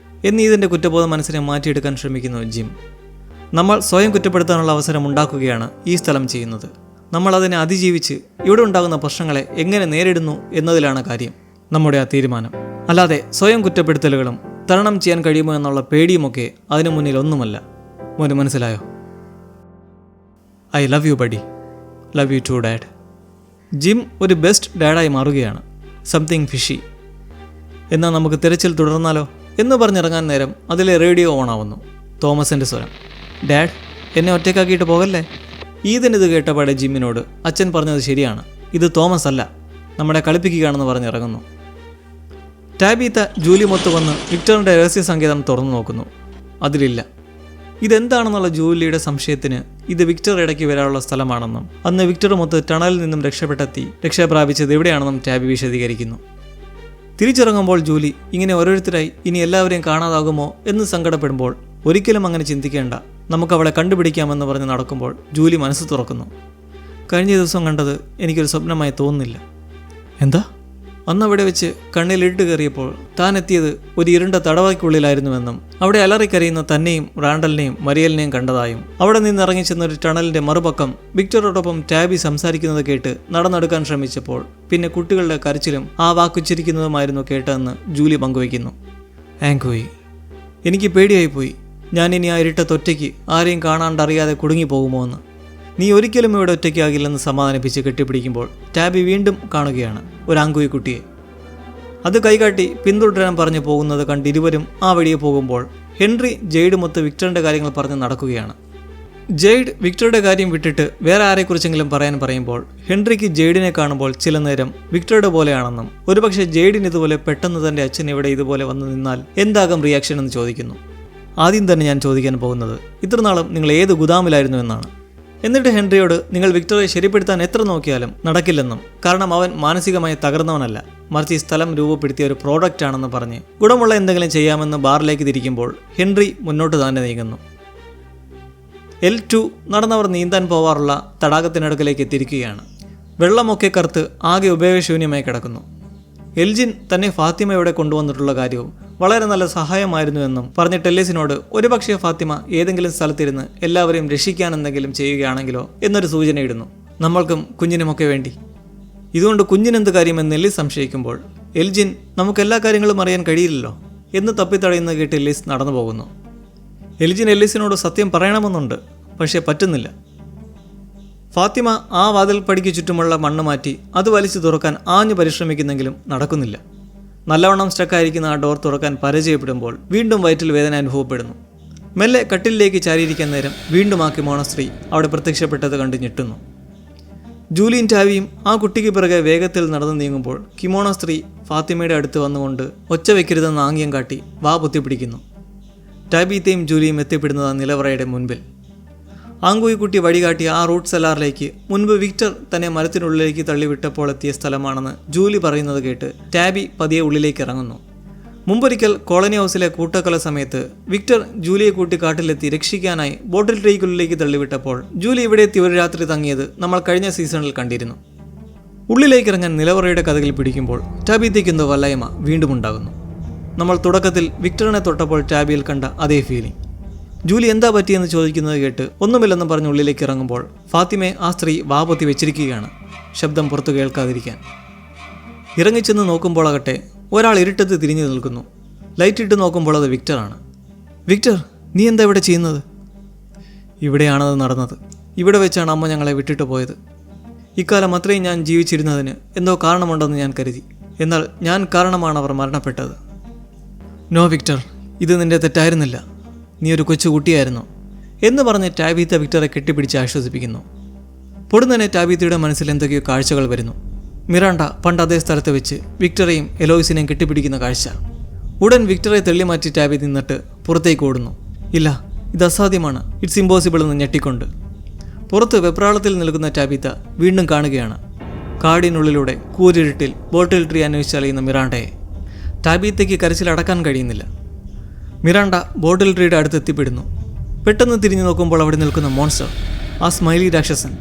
എന്ന് ഈതൻ്റെ കുറ്റബോധം മനസ്സിനെ മാറ്റിയെടുക്കാൻ ശ്രമിക്കുന്നു ജിം. നമ്മൾ സ്വയം കുറ്റപ്പെടുത്താനുള്ള അവസരം ഉണ്ടാക്കുകയാണ് ഈ സ്ഥലം ചെയ്യുന്നത്. നമ്മൾ അതിനെ അതിജീവിച്ച് ഇവിടെ ഉണ്ടാകുന്ന പ്രശ്നങ്ങളെ എങ്ങനെ നേരിടുന്നു എന്നതിലാണ് കാര്യം നമ്മുടെ ആ തീരുമാനം. അല്ലാതെ സ്വയം കുറ്റപ്പെടുത്തലുകളും തരണം ചെയ്യാൻ കഴിയുമോ എന്നുള്ള പേടിയുമൊക്കെ അതിനു മുന്നിൽ ഒന്നുമല്ല. മോന് മനസ്സിലായോ? I love you buddy. Love you too dad. Jim ഒരു ബെസ്റ്റ് ഡാഡായി മാറുകയാണ്. Something fishy. എന്നാൽ നമുക്ക് തിരച്ചിൽ തുടർന്നാലോ എന്ന് പറഞ്ഞിറങ്ങാൻ നേരം അതിലെ റേഡിയോ ഓണാവുന്നു. തോമസിൻ്റെ സ്വരം. ഡാഡ്, എന്നെ ഒറ്റയ്ക്കാക്കിയിട്ട് പോകല്ലേ. ഈതനിത് കേട്ടപാടെ ജിമ്മിനോട് അച്ഛൻ പറഞ്ഞത് ശരിയാണ്, ഇത് തോമസ് അല്ല, നമ്മളെ കളിപ്പിക്കുകയാണെന്ന് പറഞ്ഞിറങ്ങുന്നു. ടാബീത്ത ജൂലി മൊത്ത് വന്ന് വിക്ടറിൻ്റെ രഹസ്യ സങ്കേതം തുറന്നു നോക്കുന്നു. അതിലില്ല. ഇതെന്താണെന്നുള്ള ജൂലിയുടെ സംശയത്തിന് ഇത് വിക്ടർ ഇടയ്ക്ക് വരാനുള്ള സ്ഥലമാണെന്നും അന്ന് വിക്ടർ മൊത്ത് ടണലിൽ നിന്നും രക്ഷപ്പെട്ടെത്തി രക്ഷപ്രാപിച്ചത് എവിടെയാണെന്നും ടാബി വിശദീകരിക്കുന്നു. തിരിച്ചിറങ്ങുമ്പോൾ ജൂലി ഇങ്ങനെ ഓരോരുത്തരായി ഇനി എല്ലാവരെയും കാണാതാകുമോ എന്ന് സങ്കടപ്പെടുമ്പോൾ ഒരിക്കലും അങ്ങനെ ചിന്തിക്കേണ്ട, നമുക്കവളെ കണ്ടുപിടിക്കാമെന്ന് പറഞ്ഞ് നടക്കുമ്പോൾ ജൂലി മനസ്സ് തുറക്കുന്നു. കഴിഞ്ഞ ദിവസം കണ്ടത് എനിക്കൊരു സ്വപ്നമായി തോന്നുന്നില്ല. എന്താ? അന്നവിടെ വെച്ച് കണ്ണിലിട്ട് കയറിയപ്പോൾ താൻ എത്തിയത് ഒരു ഇരുണ്ട തടവയ്ക്കുള്ളിലായിരുന്നുവെന്നും അവിടെ അലറിക്കരയുന്ന തന്നെയും റാണ്ടലിനെയും മരിയലിനെയും കണ്ടതായും അവിടെ നിന്ന് ഇറങ്ങിച്ചെന്നൊരു ടണലിന്റെ മറുപക്കം വിക്ടറോടൊപ്പം ടാബി സംസാരിക്കുന്നത് കേട്ട് നടന്നെടുക്കാൻ ശ്രമിച്ചപ്പോൾ പിന്നെ കുട്ടികളുടെ കരച്ചിലും ആ വാക്കുച്ചരിക്കുന്നതുമായിരുന്നു കേട്ടതെന്ന് ജൂലി പങ്കുവയ്ക്കുന്നു. ആങ്കോയി, എനിക്ക് പേടിയായിപ്പോയി. ഞാനിനി ആ ഇരുട്ടത്തൊറ്റയ്ക്ക് ആരെയും കാണാണ്ടറിയാതെ കുടുങ്ങിപ്പോകുമോ എന്ന്. നീ ഒരിക്കലും ഇവിടെ ഒറ്റയ്ക്കാകില്ലെന്ന് സമാധാനിപ്പിച്ച് കെട്ടിപ്പിടിക്കുമ്പോൾ ടാബി വീണ്ടും കാണുകയാണ് ഒരു ആങ്കുയി കുട്ടിയെ. അത് കൈകാട്ടി പിന്തുടരാൻ പറഞ്ഞു പോകുന്നത് കണ്ട് ഇരുവരും ആ വഴിയെ പോകുമ്പോൾ ഹെൻറി ജെയ്ഡ് മൊത്ത് വിക്ടറിൻ്റെ കാര്യങ്ങൾ പറഞ്ഞ് നടക്കുകയാണ്. ജെയ്ഡ് വിക്ടറുടെ കാര്യം വിട്ടിട്ട് വേറെ ആരെക്കുറിച്ചെങ്കിലും പറയാൻ പറയുമ്പോൾ ഹെൻറിക്ക് ജെയ്ഡിനെ കാണുമ്പോൾ ചില നേരം വിക്ടറുടെ പോലെയാണെന്നും ഒരുപക്ഷെ ജെയ്ഡിന് ഇതുപോലെ പെട്ടെന്ന് തൻ്റെ അച്ഛൻ ഇവിടെ ഇതുപോലെ വന്നു നിന്നാൽ എന്താകും റിയാക്ഷൻ എന്ന് ചോദിക്കുന്നു. ആദ്യം തന്നെ ഞാൻ ചോദിക്കാൻ പോകുന്നത് ഇത്രനാളും നിങ്ങൾ ഏത് ഗുദാമിലായിരുന്നു എന്നാണ്. എന്നിട്ട് ഹെൻറിയോട് നിങ്ങൾ വിക്ടറെ ശരിപ്പെടുത്താൻ എത്ര നോക്കിയാലും നടക്കില്ലെന്നും കാരണം അവൻ മാനസികമായി തകർന്നവനല്ല, മറിച്ച് ഈ സ്ഥലം രൂപപ്പെടുത്തിയ ഒരു പ്രോഡക്റ്റ് ആണെന്ന് പറഞ്ഞ് ഗുണമുള്ള എന്തെങ്കിലും ചെയ്യാമെന്ന് ബാറിലേക്ക് തിരിക്കുമ്പോൾ ഹെൻറി മുന്നോട്ട് തന്നെ നീങ്ങുന്നു. L2 നടന്നവർ നീന്താൻ പോവാറുള്ള തടാകത്തിനടുക്കലേക്ക് എത്തിയിരിക്കുകയാണ്. വെള്ളമൊക്കെ കറുത്ത് ആകെ ഉപയോഗശൂന്യമായി കിടക്കുന്നു. എൽജിൻ തന്നെ ഫാത്തിമയോടെ കൊണ്ടുവന്നിട്ടുള്ള കാര്യവും വളരെ നല്ല സഹായമായിരുന്നുവെന്നും പറഞ്ഞ് ടെല്ലിസിനോട് ഒരുപക്ഷെ ഫാത്തിമ ഏതെങ്കിലും സ്ഥലത്തിരുന്ന് എല്ലാവരെയും രക്ഷിക്കാൻ എന്തെങ്കിലും ചെയ്യുകയാണെങ്കിലോ എന്നൊരു സൂചന ഇടുന്നു. നമ്മൾക്കും കുഞ്ഞിനുമൊക്കെ വേണ്ടി. ഇതുകൊണ്ട് കുഞ്ഞിനെന്ത് കാര്യമെന്ന് എല്ലിസ് സംശയിക്കുമ്പോൾ എൽജിൻ നമുക്കെല്ലാ കാര്യങ്ങളും അറിയാൻ കഴിയില്ലല്ലോ എന്ന് തപ്പിത്തടയുന്ന കേട്ട് എല്ലിസ് നടന്നു പോകുന്നു. എൽജിൻ എല്ലിസിനോട് സത്യം പറയണമെന്നുണ്ട്, പക്ഷേ പറ്റുന്നില്ല. ഫാത്തിമ ആ വാതിൽ പടിക്ക് ചുറ്റുമുള്ള മണ്ണ് മാറ്റി അത് വലിച്ചു തുറക്കാൻ ആഞ്ഞു പരിശ്രമിക്കുന്നെങ്കിലും നടക്കുന്നില്ല. നല്ലവണ്ണം സ്റ്റക്കായിരിക്കുന്ന ആ ഡോർ തുറക്കാൻ പരാജയപ്പെടുമ്പോൾ വീണ്ടും വയറ്റിൽ വേദന അനുഭവപ്പെടുന്നു. മെല്ലെ കട്ടിലേക്ക് ചാരിയിരിക്കാൻ നേരം വീണ്ടും ആ കിമോണ സ്ത്രീ അവിടെ പ്രത്യക്ഷപ്പെട്ടത് കണ്ട് ഞെട്ടുന്നു. ജൂലിയും ടാവിയും ആ കുട്ടിക്ക് പിറകെ വേഗത്തിൽ നടന്നു നീങ്ങുമ്പോൾ കിമോണ സ്ത്രീ ഫാത്തിമയുടെ അടുത്ത് വന്നുകൊണ്ട് ഒച്ച വയ്ക്കരുതെന്ന് ആംഗ്യം കാട്ടി വാ പൊത്തിപ്പിടിക്കുന്നു. ടാബീത്തയും ജൂലിയും എത്തിപ്പെടുന്നത് ആ നിലവറയുടെ മുൻപിൽ. ആങ്കുയി കുട്ടി വഴികാട്ടി ആ റൂട്ട് സെല്ലാറിലേക്ക് മുൻപ് വിക്ടർ തന്നെ മരത്തിനുള്ളിലേക്ക് തള്ളിവിട്ടപ്പോൾ എത്തിയ സ്ഥലമാണെന്ന് ജൂലി പറയുന്നത് കേട്ട് ടാബി പതിയെ ഉള്ളിലേക്ക് ഇറങ്ങുന്നു. മുമ്പൊരിക്കൽ കോളനി ഹൗസിലെ കൂട്ടക്കൊല സമയത്ത് വിക്ടർ ജൂലിയെ കൂട്ടി കാട്ടിലെത്തി രക്ഷിക്കാനായി ബോട്ടിൽ ട്രീക്കുള്ളിലേക്ക് തള്ളിവിട്ടപ്പോൾ ജൂലി ഇവിടെ എത്തി ഒരു രാത്രി തങ്ങിയത് നമ്മൾ കഴിഞ്ഞ സീസണിൽ കണ്ടിരുന്നു. ഉള്ളിലേക്ക് ഇറങ്ങാൻ നിലവറയുടെ കഥകിൽ പിടിക്കുമ്പോൾ ടാബിത്തേക്ക് എന്തോ വല്ലായ്മ വീണ്ടും ഉണ്ടാകുന്നു. നമ്മൾ തുടക്കത്തിൽ വിക്ടറിനെ തൊട്ടപ്പോൾ ടാബിയിൽ കണ്ട അതേ ഫീലിംഗ്. ജൂലി എന്താ പറ്റിയെന്ന് ചോദിക്കുന്നത് കേട്ട് ഒന്നുമില്ലെന്ന് പറഞ്ഞ് ഉള്ളിലേക്ക് ഇറങ്ങുമ്പോൾ ഫാത്തിമയെ ആ സ്ത്രീ വാപൊത്തി വെച്ചിരിക്കുകയാണ്, ശബ്ദം പുറത്തു കേൾക്കാതിരിക്കാൻ. ഇറങ്ങിച്ചെന്ന് നോക്കുമ്പോളാകട്ടെ ഒരാൾ ഇരുട്ടത്ത് തിരിഞ്ഞു നിൽക്കുന്നു. ലൈറ്റ് ഇട്ട് നോക്കുമ്പോൾ അത് വിക്ടറാണ്. വിക്ടർ, നീ എന്താ ഇവിടെ ചെയ്യുന്നത്? ഇവിടെയാണത് നടന്നത്. ഇവിടെ വെച്ചാണ് അമ്മ ഞങ്ങളെ വിട്ടിട്ട് പോയത്. ഇക്കാലം അത്രയും ഞാൻ ജീവിച്ചിരുന്നതിന് എന്തോ കാരണമുണ്ടെന്ന് ഞാൻ കരുതി. എന്നാൽ ഞാൻ കാരണമാണ് അവർ മരണപ്പെട്ടത്. നോ വിക്ടർ, ഇത് നിന്റെ തെറ്റായിരുന്നില്ല. നീ ഒരു കൊച്ചുകുട്ടിയായിരുന്നു എന്ന് പറഞ്ഞ് ടാബീത്ത വിക്ടറെ കെട്ടിപ്പിടിച്ച് ആശ്വസിപ്പിക്കുന്നു. പൊടുന്നനെ ടാബീത്തയുടെ മനസ്സിൽ എന്തൊക്കെയോ കാഴ്ചകൾ വരുന്നു. മിറാണ്ട പണ്ട് അതേ സ്ഥലത്ത് വെച്ച് വിക്ടറെയും എലോയിസിനെയും കെട്ടിപ്പിടിക്കുന്ന കാഴ്ച. ഉടൻ വിക്ടറെ തള്ളിമാറ്റി ടാബി നിന്നിട്ട് പുറത്തേക്ക് ഓടുന്നു. ഇല്ല, ഇത് അസാധ്യമാണ്, ഇറ്റ്സ് ഇമ്പോസിബിൾ എന്ന് ഞെട്ടിക്കൊണ്ട് പുറത്ത് വെപ്രാളത്തിൽ നിൽക്കുന്ന ടാബീത്ത വീണ്ടും കാണുകയാണ് കാടിനുള്ളിലൂടെ കൂരിരുട്ടിൽ ബോട്ടിൽ ട്രീ അന്വേഷിച്ചറിയുന്ന മിറാണ്ടയെ. ടാബീത്തയ്ക്ക് കരച്ചിലടക്കാൻ കഴിയുന്നില്ല. മിറാണ്ട ബോട്ടിൽ ട്രീയുടെ അടുത്ത് എത്തിപ്പെടുന്നു. പെട്ടെന്ന് തിരിഞ്ഞു നോക്കുമ്പോൾ അവിടെ നിൽക്കുന്ന മോൺസ്റ്റർ, ആ സ്മൈലി രാക്ഷസൻ.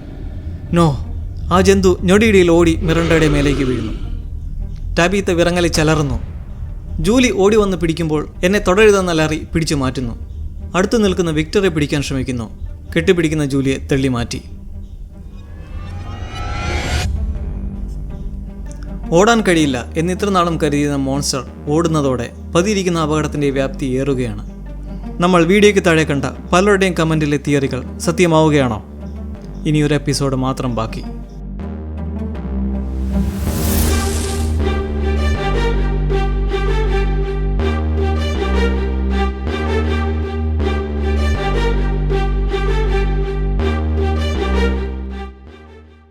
നോ! ആ ജന്തു ഞൊടിയിടയിൽ ഓടി മിറാണ്ടയുടെ മേലേക്ക് വീഴുന്നു. ടാബീത്ത വിറങ്ങലി ചലറുന്നു. ജൂലി ഓടി വന്ന് പിടിക്കുമ്പോൾ എന്നെ തുടരുതെന്നലറി പിടിച്ചു മാറ്റുന്നു. അടുത്തു നിൽക്കുന്ന വിക്ടറെ പിടിക്കാൻ ശ്രമിക്കുന്നു. കെട്ടിപ്പിടിക്കുന്ന ജൂലിയെ തള്ളി മാറ്റി. ഓടാൻ കഴിയില്ല എന്നിത്ര നാളും കരുതിയ മോൺസ്റ്റർ ഓടുന്നതോടെ പതിയിരിക്കുന്ന അപകടത്തിൻ്റെ വ്യാപ്തി ഏറുകയാണ്. നമ്മൾ വീഡിയോയ്ക്ക് താഴെ കണ്ട പലരുടെയും കമൻറ്റിലെ തിയറികൾ സത്യമാവുകയാണോ? ഇനിയൊരു എപ്പിസോഡ് മാത്രം ബാക്കി.